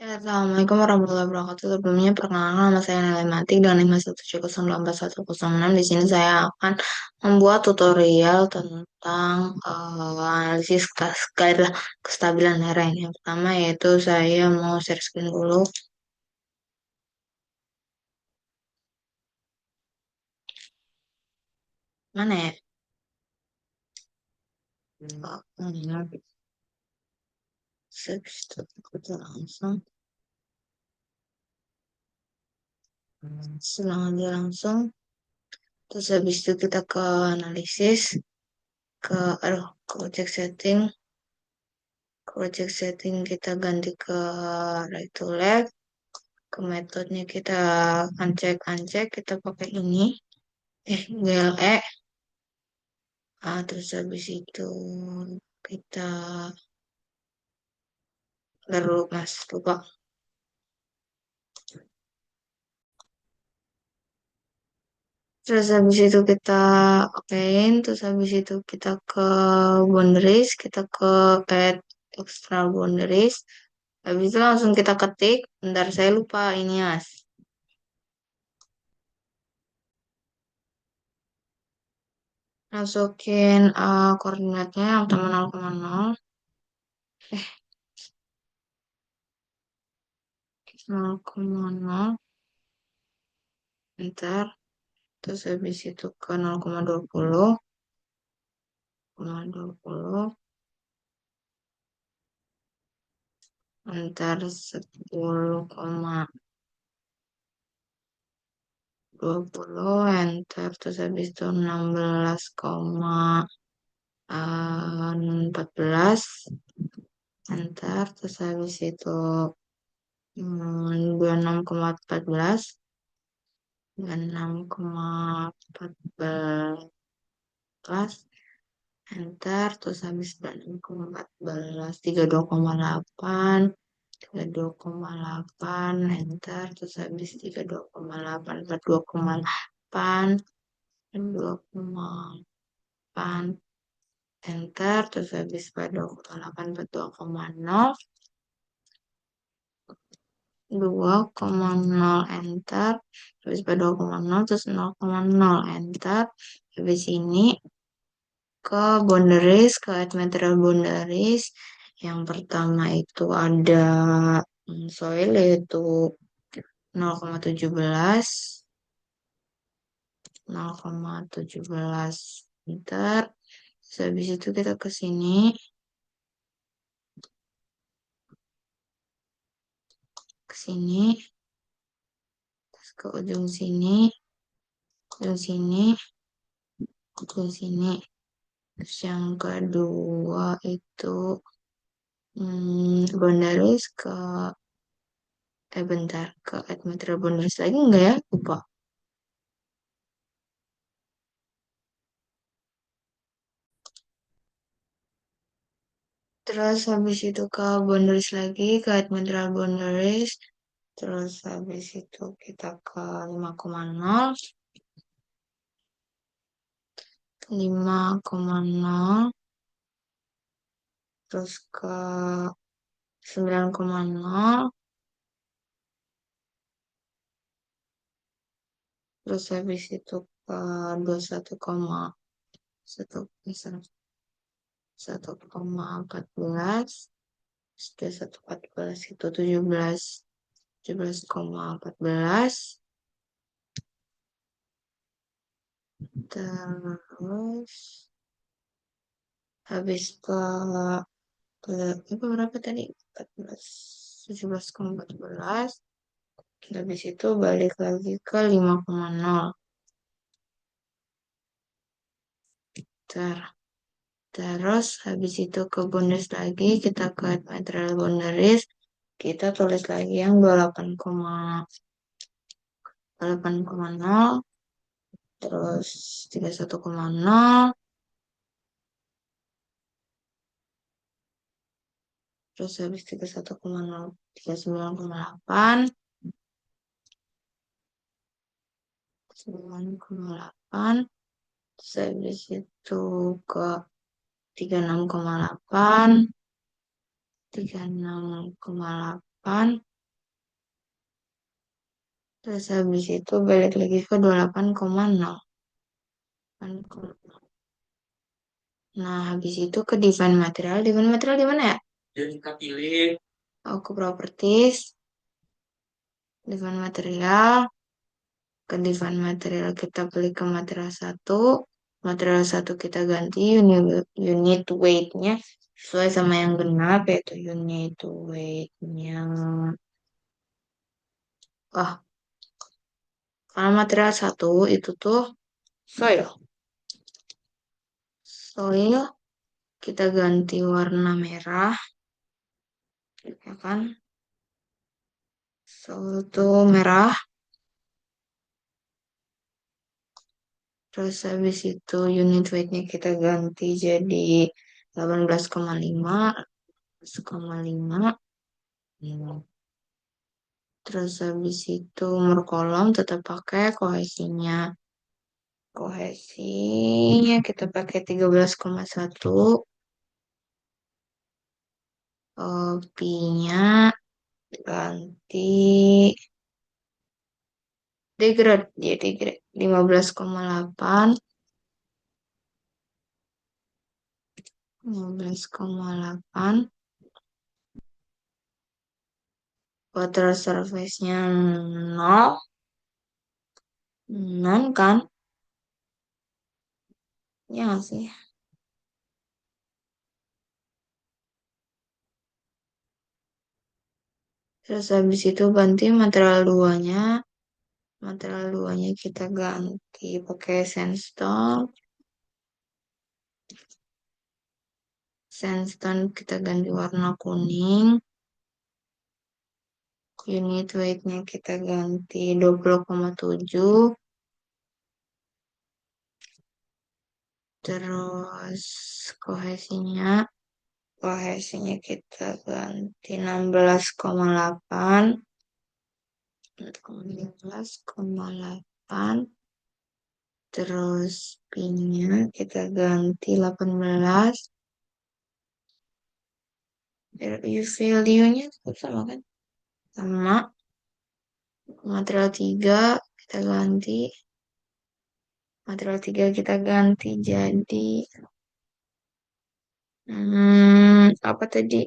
Ya, Assalamualaikum warahmatullahi wabarakatuh. Sebelumnya perkenalkan nama saya Nilai Mati dengan 517024106. Di sini saya akan membuat tutorial tentang analisis kestabilan lereng. Yang pertama yaitu saya mau share screen dulu. Mana ya? Ini kita langsung. Selang aja langsung. Terus habis itu kita ke analisis, ke project setting. Project setting kita ganti ke right to left. Ke metodenya kita uncheck kita pakai ini GLE. Terus habis itu kita baru mas lupa. Terus habis itu kita okein. Terus habis itu kita ke boundaries, kita ke add external boundaries. Habis itu langsung kita ketik. Bentar saya lupa ini mas. Masukin koordinatnya yang pertama 0,0, 0,0, enter. Terus habis itu ke 0,20, 0,20, enter 10,20, enter. Terus habis itu 16,14, enter. Terus habis itu 26,14, 26,14, enter. Terus habis 26,14, 32,8, 32,8, enter. Terus habis 32,8, 42,8, 42,8, enter. Terus habis 42,8, 42,0, 2,0, enter. Habis 42,0, terus 0,0, enter. Habis ini ke boundaries, ke add material boundaries. Yang pertama itu ada soil yaitu 0,17, 0,17 meter. Terus habis itu kita ke sini, ke sini, terus ke ujung sini, ujung sini, ujung sini. Terus yang kedua itu boundaries ke bentar, ke add material boundaries lagi enggak ya? Lupa. Terus habis itu ke boundaries lagi, ke add material boundaries. Terus habis itu kita ke 5,0, 5,0, terus ke 9,0, terus habis itu ke 21,1, 1,14, 21,14 itu 17, 17,14. Terus habis ke itu berapa tadi? 14, 17,14. Habis itu balik lagi ke 5,0. Terus habis itu ke bonus lagi, kita ke material boundaries, kita tulis lagi yang 28,0, terus 31,0, terus habis 31,0, 39,8, 9,8, terus habis itu ke 36,8, 36,8, Terus habis itu balik lagi ke 28,0. Nah, habis itu ke define material. Define material di mana ya? Jadi kita pilih. Oh, ke properties. Define material. Ke define material kita pilih ke material satu. Material satu kita ganti unit weight-nya sesuai sama yang genap, yaitu unit weight-nya. Wah, karena material satu itu tuh soil. Soil kita ganti warna merah, ya kan? Soil tuh merah. Terus habis itu unit weight-nya kita ganti jadi 18,5. 18,5. Terus habis itu umur kolom tetap pakai kohesinya. Kohesinya kita pakai 13,1. Pi-nya ganti degrade jadi 15,8. 15,8. Water surface-nya 0. Non kan? Ya nggak sih. Terus habis itu ganti material 2-nya. Material 2-nya kita ganti pakai sandstone. Sandstone kita ganti warna kuning. Unit weight-nya kita ganti 20,7. Terus kohesinya, kohesinya kita ganti 16,8. 16,8. Terus pinnya kita ganti 18. Value-nya tetap sama kan? Sama. Material 3 kita ganti. Material 3 kita ganti jadi apa tadi?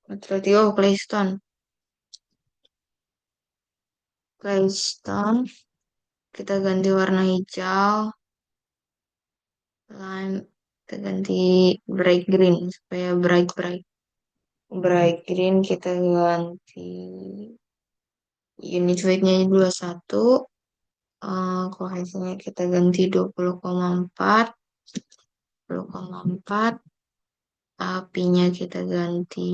Material 3, oh, claystone. Claystone kita ganti warna hijau. Lime kita ganti bright green supaya bright bright. Bright green kita ganti unit weight-nya 21. Kohesinya kita ganti 20,4. 20,4. Apinya kita ganti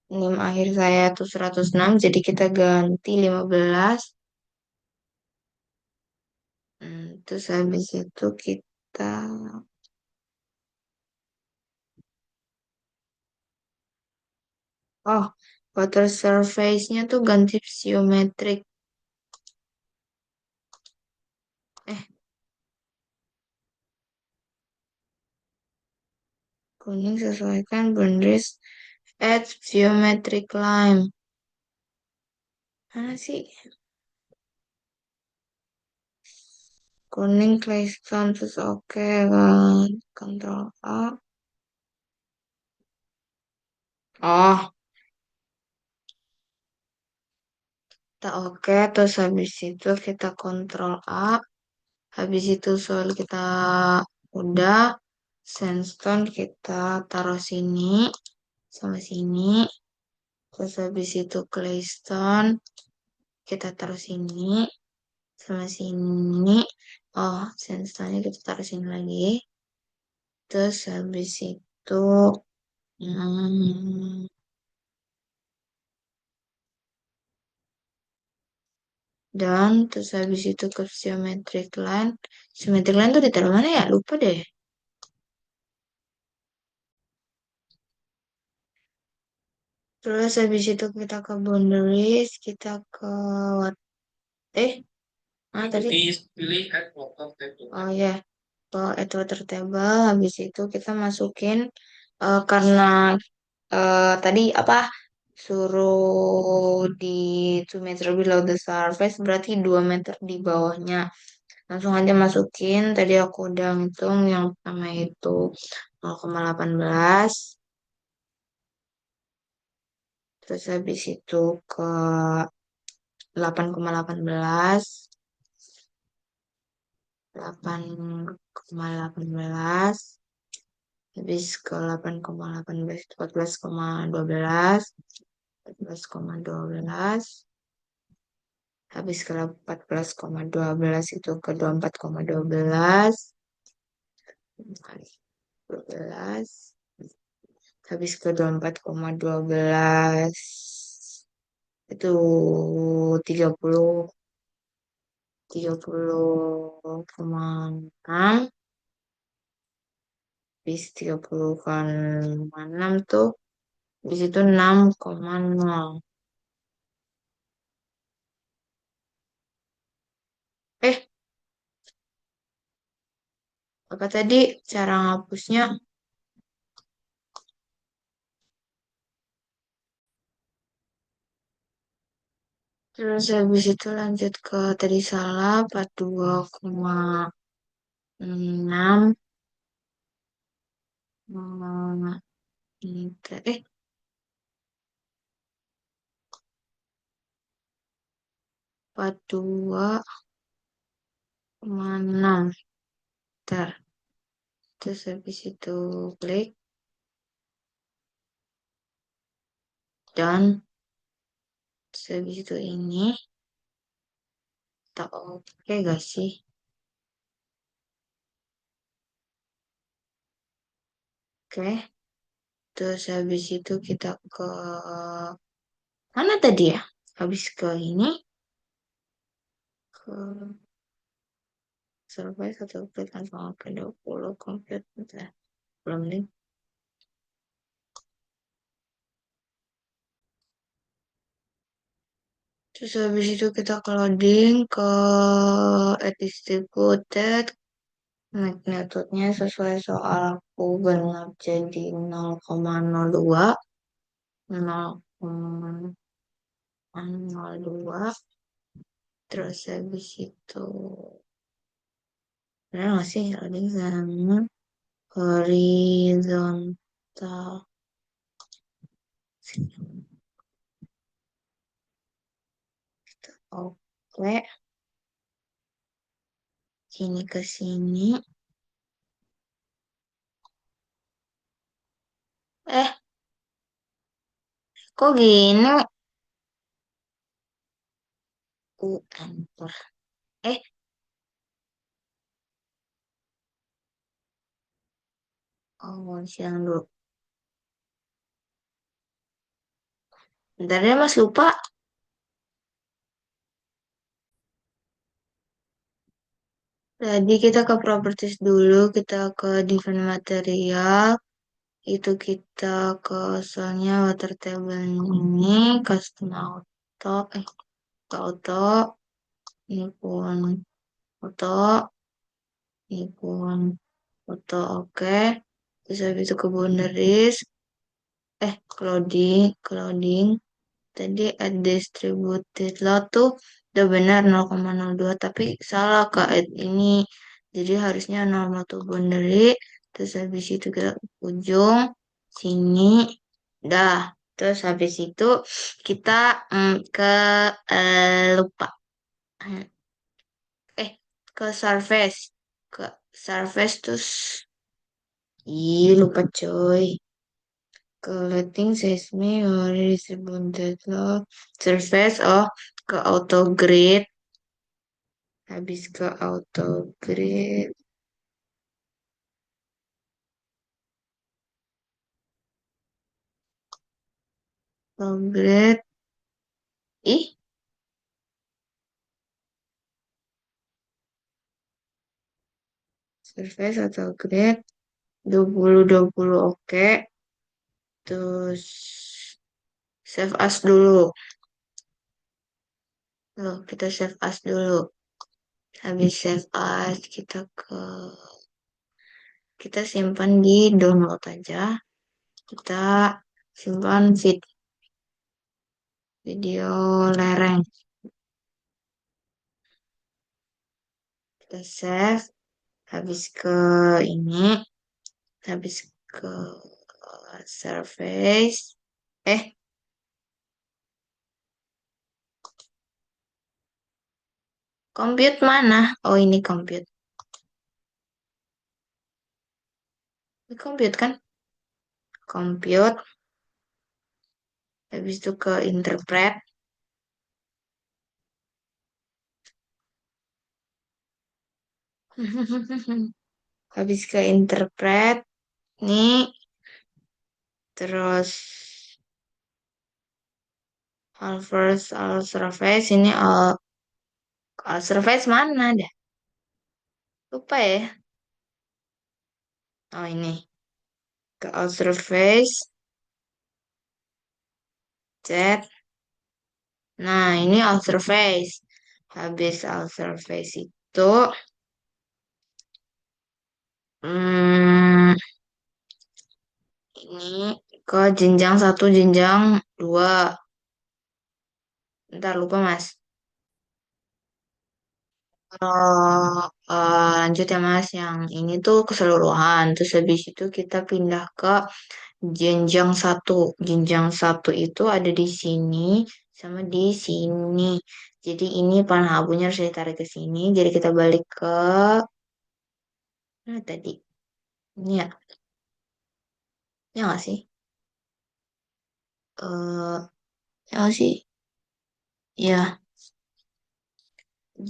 NIM akhir saya tuh 106, jadi kita ganti 15. Terus habis itu kita oh, water surface-nya tuh ganti geometric. Eh, kuning sesuaikan boundaries at geometric line. Mana sih? Kuning claystone terus oke kan. Control A. Oh, kita oke. Terus habis itu kita kontrol A. Habis itu soal kita udah. Sandstone kita taruh sini. Sama sini. Terus habis itu claystone kita taruh sini. Sama sini. Oh, sandstone-nya kita taruh sini lagi. Terus habis itu hmm, dan terus habis itu ke geometric line. Geometric line tuh ditaruh mana ya? Lupa deh. Terus habis itu kita ke boundaries, kita ke what? Eh, tadi? Pilih add water table. Oh ya, ke add water table. Habis itu kita masukin karena tadi apa? suruh di 2 meter below the surface berarti 2 meter di bawahnya. Langsung aja masukin. Tadi aku udah ngitung yang pertama itu 0,18. Terus habis itu ke 8,18. 8,18. Habis ke 8,18 itu 14,12. 14,12. Habis ke 14,12 itu ke 24,12 kali 12. Habis ke 24,12 itu 30, 30,6. Habis 30,6 tuh di situ 6,0. Eh, apa tadi cara ngapusnya? Terus habis itu lanjut ke tadi salah 42,6. Eh, 42,6. Ntar. Terus habis itu klik dan terus habis itu ini tak oke gak sih? Oke. Terus habis itu kita ke mana tadi ya? Habis ke ini ke survei satu klik langsung ke 20 komputer. Belum nih. Terus habis itu kita ke loading ke add distributed magnitude-nya sesuai soal aku genap jadi 0,02. 0,02. Terus habis itu benar nggak sih loading sama horizontal. Oke, sini ke sini. Eh, kok gini? Enter. Eh, oh, siang dulu. Bentar ya, Mas, lupa. Tadi kita ke properties dulu, kita ke define material. Itu kita ke soalnya water table ini, custom auto, auto, ini pun auto, ini pun auto, oke. Terus habis itu ke boundaries, clouding. Tadi add distributed load tuh udah benar 0,02 tapi salah ke add ini. Jadi harusnya 0,1 boundary. Terus habis itu kita ke ujung sini. Dah. Terus habis itu kita ke lupa. Eh, ke surface. Ke surface terus. Ih, lupa coy. Collecting seismic or distributed load surface, oh ke auto grid. Habis ke auto grid. Auto grid. Ih, surface auto grid 2020, oke. Terus save as dulu. Loh, kita save as dulu. Habis save as kita simpan di download aja. Kita simpan feed. video lereng. Kita save, habis ke ini, habis ke surface. Eh, compute mana? Oh, ini compute. Ini compute kan? Compute, habis itu ke interpret. Habis ke interpret, nih, terus all first, all surface, ini all surface mana dah? Lupa ya. Oh, ini. Ke all surface, chat. Nah, ini all surface. Habis all surface itu, hmm, ini ke jenjang satu, jenjang dua. Ntar lupa, Mas. Lanjut ya Mas, yang ini tuh keseluruhan. Terus habis itu kita pindah ke jenjang satu. Jenjang satu itu ada di sini sama di sini. Jadi ini panah abunya harus ditarik ke sini. Jadi kita balik ke mana tadi? Ini ya, ya nggak sih? Ya nggak sih? Ya,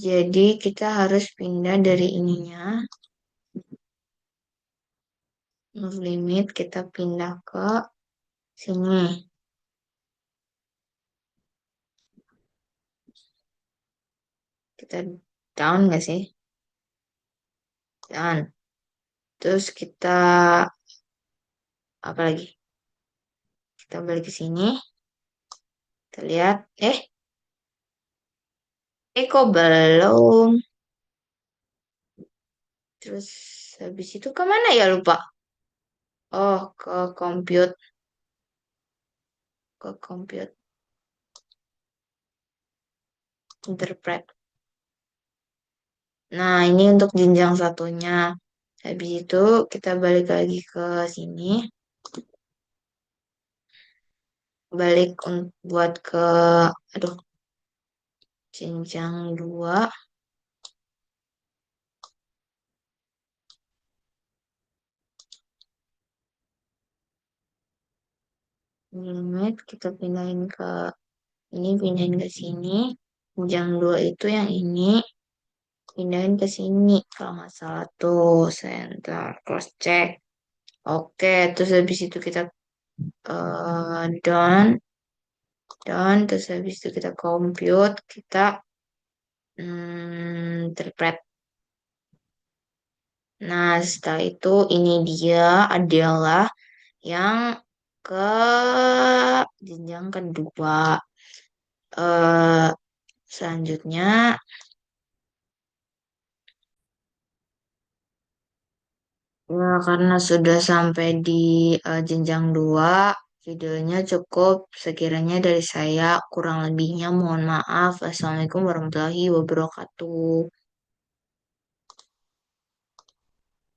jadi kita harus pindah dari ininya. Move limit kita pindah ke sini. Kita down nggak sih? Down. Terus kita apa lagi? Kita balik ke sini. Kita lihat. Kok belum? Terus habis itu kemana ya lupa? Oh, ke compute. Ke compute. Interpret. Nah, ini untuk jenjang satunya. Habis itu kita balik lagi ke sini. Balik buat ke, aduh, jenjang dua. Limit kita pindahin ke ini, pindahin ke sini. Jenjang dua itu yang ini. Pindahin ke sini. Kalau nggak salah tuh, center cross check. Oke, terus habis itu kita done, done, terus habis itu kita compute, kita interpret. Nah, setelah itu ini dia adalah yang ke jenjang kedua. eh Selanjutnya, ya karena sudah sampai di jenjang dua, videonya cukup sekiranya dari saya. Kurang lebihnya mohon maaf. Assalamualaikum warahmatullahi wabarakatuh.